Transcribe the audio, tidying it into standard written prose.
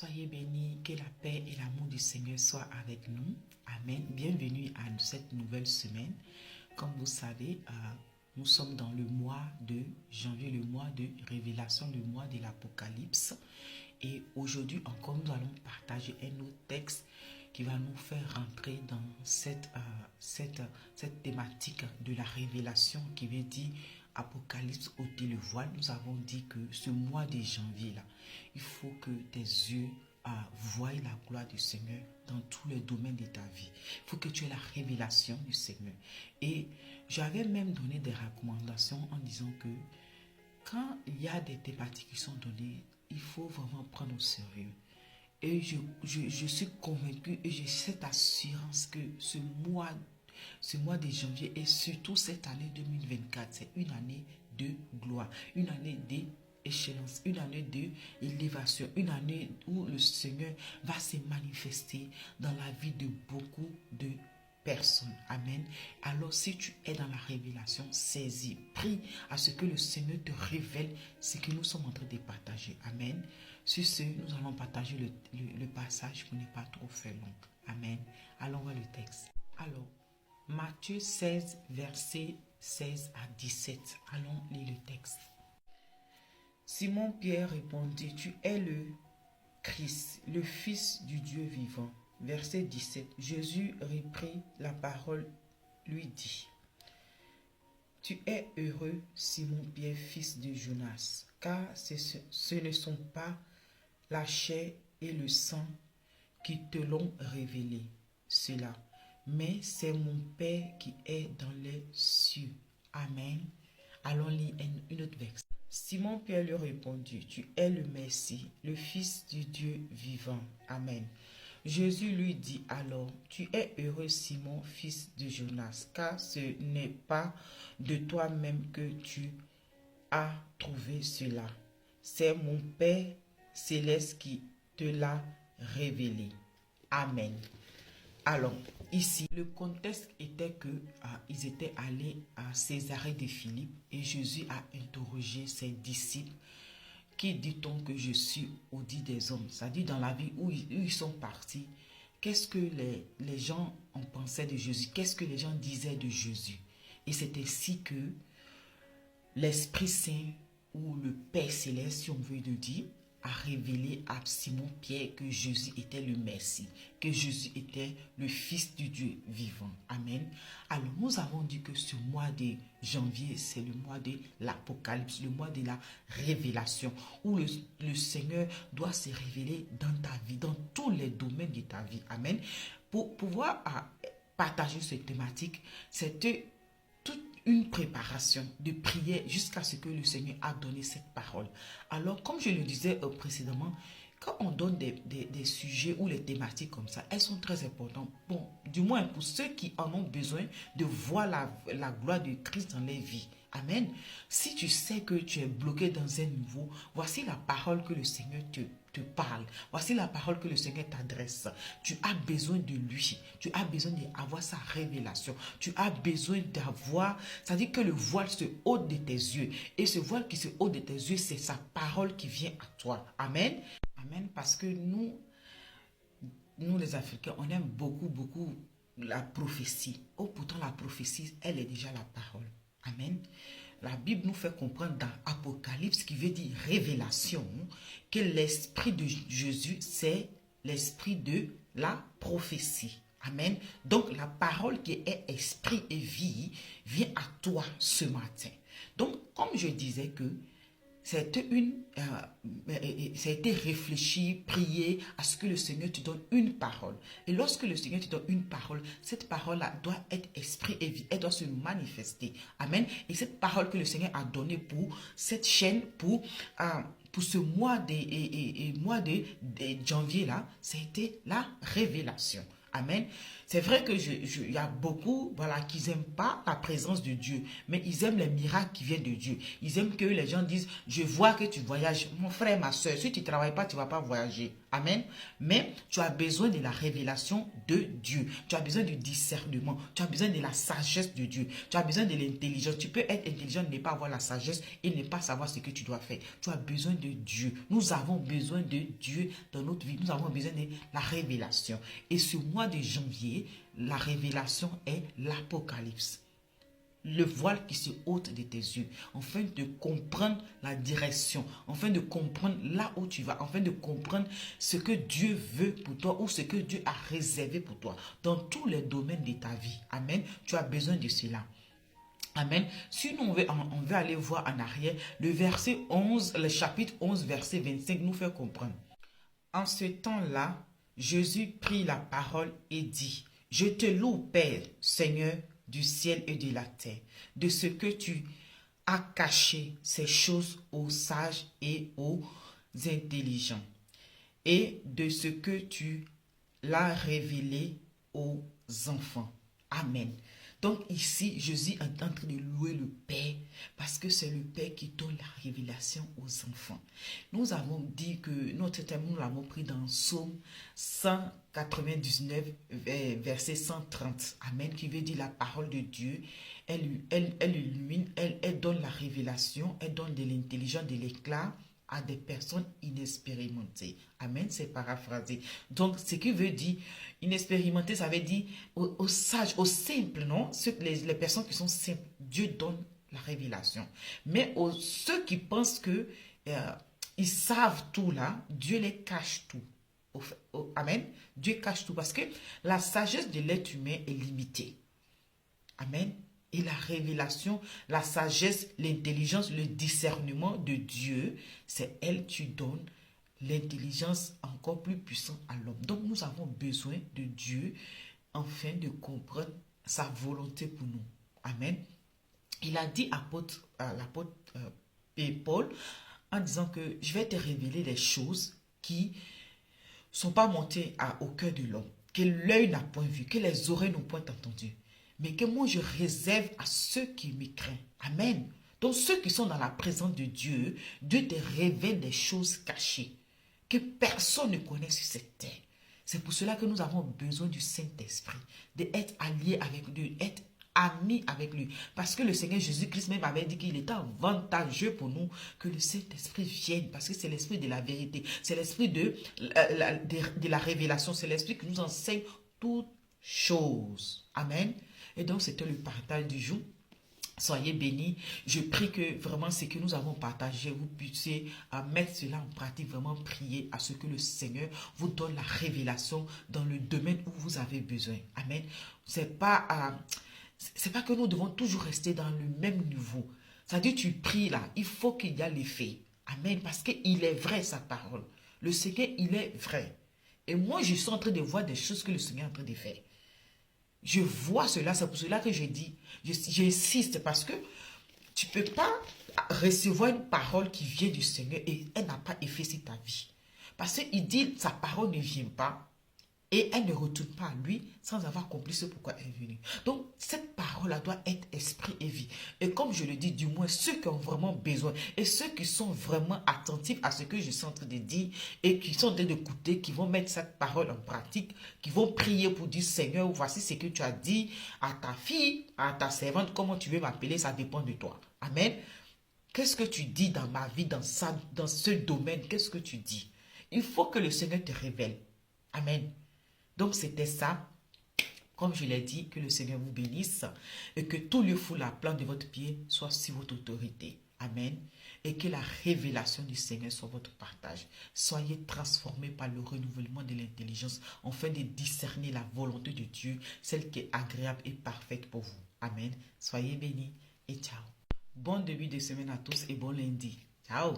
Soyez bénis, que la paix et l'amour du Seigneur soient avec nous. Amen. Bienvenue à cette nouvelle semaine. Comme vous savez, nous sommes dans le mois de janvier, le mois de révélation, le mois de l'Apocalypse. Et aujourd'hui encore, nous allons partager un autre texte qui va nous faire rentrer dans cette thématique de la révélation qui veut dire Apocalypse ôter le voile. Nous avons dit que ce mois de janvier là, il faut que tes yeux voient la gloire du Seigneur dans tous les domaines de ta vie. Il faut que tu aies la révélation du Seigneur. Et j'avais même donné des recommandations en disant que quand il y a des thématiques qui sont données, il faut vraiment prendre au sérieux. Et je suis convaincue et j'ai cette assurance que ce mois de janvier et surtout cette année 2024, c'est une année de gloire, une année d'échéance, une année d'élévation, une année où le Seigneur va se manifester dans la vie de beaucoup de personnes. Amen. Alors si tu es dans la révélation, saisis, prie à ce que le Seigneur te révèle ce que nous sommes en train de partager. Amen. Sur ce, nous allons partager le passage pour ne pas trop faire long. Amen. Allons voir le texte. Alors, Matthieu 16, versets 16 à 17. Allons lire le texte. Simon-Pierre répondit, tu es le Christ, le Fils du Dieu vivant. Verset 17. Jésus reprit la parole, lui dit, tu es heureux, Simon-Pierre, fils de Jonas, car ce ne sont pas la chair et le sang qui te l'ont révélé, cela, mais c'est mon Père qui est dans les cieux. Amen. Allons lire une autre verset. Simon-Pierre lui répondit, tu es le Messie, le Fils du Dieu vivant. Amen. Jésus lui dit alors, tu es heureux Simon, fils de Jonas, car ce n'est pas de toi-même que tu as trouvé cela. C'est mon Père céleste qui te l'a révélé. Amen. Alors, ici, le contexte était que ils étaient allés à Césarée de Philippe et Jésus a interrogé ses disciples. Qui dit-on que je suis au dit des hommes? C'est-à-dire dans la vie où ils sont partis, qu'est-ce que les gens en pensaient de Jésus? Qu'est-ce que les gens disaient de Jésus? Et c'est ainsi que l'Esprit Saint ou le Père Céleste, si on veut le dire, a révélé à Simon-Pierre que Jésus était le Messie, que Jésus était le Fils du Dieu vivant. Amen. Alors, nous avons dit que ce mois de janvier, c'est le mois de l'Apocalypse, le mois de la révélation, où le Seigneur doit se révéler dans ta vie, dans tous les domaines de ta vie. Amen. Pour pouvoir partager cette thématique, c'était toute une préparation de prière jusqu'à ce que le Seigneur a donné cette parole. Alors, comme je le disais précédemment, quand on donne des sujets ou les thématiques comme ça, elles sont très importantes. Bon, du moins pour ceux qui en ont besoin de voir la gloire de Christ dans leur vie. Amen. Si tu sais que tu es bloqué dans un niveau, voici la parole que le Seigneur te parle. Voici la parole que le Seigneur t'adresse. Tu as besoin de lui. Tu as besoin d'avoir sa révélation. Tu as besoin d'avoir, c'est-à-dire que le voile se ôte de tes yeux. Et ce voile qui se ôte de tes yeux, c'est sa parole qui vient à toi. Amen. Amen. Parce que nous les Africains, on aime beaucoup la prophétie. Oh, pourtant la prophétie, elle est déjà la parole. Amen. La Bible nous fait comprendre dans Apocalypse, qui veut dire révélation, que l'esprit de Jésus, c'est l'esprit de la prophétie. Amen. Donc, la parole qui est esprit et vie vient à toi ce matin. Donc, comme je disais que ça a été réfléchi, prié à ce que le Seigneur te donne une parole. Et lorsque le Seigneur te donne une parole, cette parole-là doit être esprit et vie. Elle doit se manifester. Amen. Et cette parole que le Seigneur a donnée pour cette chaîne, pour ce mois de janvier-là, ça a été la révélation. Amen. C'est vrai que il y a beaucoup, voilà, qui n'aiment pas la présence de Dieu, mais ils aiment les miracles qui viennent de Dieu. Ils aiment que les gens disent, je vois que tu voyages. Mon frère, ma soeur, si tu ne travailles pas, tu ne vas pas voyager. Amen. Mais tu as besoin de la révélation de Dieu. Tu as besoin du discernement. Tu as besoin de la sagesse de Dieu. Tu as besoin de l'intelligence. Tu peux être intelligent, ne pas avoir la sagesse et ne pas savoir ce que tu dois faire. Tu as besoin de Dieu. Nous avons besoin de Dieu dans notre vie. Nous avons besoin de la révélation. Et ce mois de janvier, la révélation est l'Apocalypse. Le voile qui se ôte de tes yeux, afin de comprendre la direction, afin de comprendre là où tu vas, afin de comprendre ce que Dieu veut pour toi ou ce que Dieu a réservé pour toi dans tous les domaines de ta vie. Amen. Tu as besoin de cela. Amen. Si nous, on veut aller voir en arrière, le verset 11, le chapitre 11, verset 25 nous fait comprendre. En ce temps-là, Jésus prit la parole et dit, « Je te loue, Père, Seigneur du ciel et de la terre, de ce que tu as caché ces choses aux sages et aux intelligents, et de ce que tu l'as révélé aux enfants. » Amen. Donc ici, Jésus est en train de louer le Père parce que c'est le Père qui donne la révélation aux enfants. Nous avons dit que notre thème, nous l'avons pris dans Psaume 199, verset 130. Amen, qui veut dire la parole de Dieu. Elle illumine, elle donne la révélation, elle donne de l'intelligence, de l'éclat à des personnes inexpérimentées. Amen, c'est paraphrasé. Donc, ce qui veut dire inexpérimenté, ça veut dire aux sages, aux simples, non? Les personnes qui sont simples, Dieu donne la révélation. Mais ceux qui pensent que ils savent tout là, Dieu les cache tout. Amen. Dieu cache tout parce que la sagesse de l'être humain est limitée. Amen. Et la révélation, la sagesse, l'intelligence, le discernement de Dieu, c'est elle qui donne l'intelligence encore plus puissante à l'homme. Donc nous avons besoin de Dieu afin de comprendre sa volonté pour nous. Amen. Il a dit à l'apôtre Paul en disant que je vais te révéler des choses qui ne sont pas montées au cœur de l'homme, que l'œil n'a point vu, que les oreilles n'ont point entendu, mais que moi je réserve à ceux qui me craignent. Amen. Donc ceux qui sont dans la présence de Dieu, Dieu te révèle des choses cachées que personne ne connaît sur cette terre. C'est pour cela que nous avons besoin du Saint-Esprit, d'être alliés avec Dieu, d'être amis avec lui. Parce que le Seigneur Jésus-Christ même avait dit qu'il était avantageux pour nous que le Saint-Esprit vienne, parce que c'est l'esprit de la vérité, c'est l'esprit de la révélation, c'est l'esprit qui nous enseigne toutes choses. Amen. Et donc c'était le partage du jour. Soyez bénis. Je prie que vraiment ce que nous avons partagé, vous puissiez mettre cela en pratique, vraiment prier à ce que le Seigneur vous donne la révélation dans le domaine où vous avez besoin. Amen. C'est pas que nous devons toujours rester dans le même niveau. C'est-à-dire tu pries là, il faut qu'il y ait l'effet. Amen. Parce qu'il est vrai sa parole. Le Seigneur, il est vrai. Et moi, je suis en train de voir des choses que le Seigneur est en train de faire. Je vois cela, c'est pour cela que je dis, j'insiste parce que tu ne peux pas recevoir une parole qui vient du Seigneur et elle n'a pas effet sur ta vie. Parce qu'il dit, sa parole ne vient pas et elle ne retourne pas à lui sans avoir compris ce pourquoi elle est venue. Donc, cette parole-là doit être esprit et vie. Et comme je le dis, du moins, ceux qui ont vraiment besoin et ceux qui sont vraiment attentifs à ce que je suis en train de dire et qui sont en train d'écouter, qui vont mettre cette parole en pratique, qui vont prier pour dire, Seigneur, voici ce que tu as dit à ta fille, à ta servante, comment tu veux m'appeler, ça dépend de toi. Amen. Qu'est-ce que tu dis dans ma vie, dans ce domaine? Qu'est-ce que tu dis? Il faut que le Seigneur te révèle. Amen. Donc, c'était ça. Comme je l'ai dit, que le Seigneur vous bénisse et que tout le foule à plan de votre pied soit sur votre autorité. Amen. Et que la révélation du Seigneur soit votre partage. Soyez transformés par le renouvellement de l'intelligence afin de discerner la volonté de Dieu, celle qui est agréable et parfaite pour vous. Amen. Soyez bénis et ciao. Bon début de semaine à tous et bon lundi. Ciao.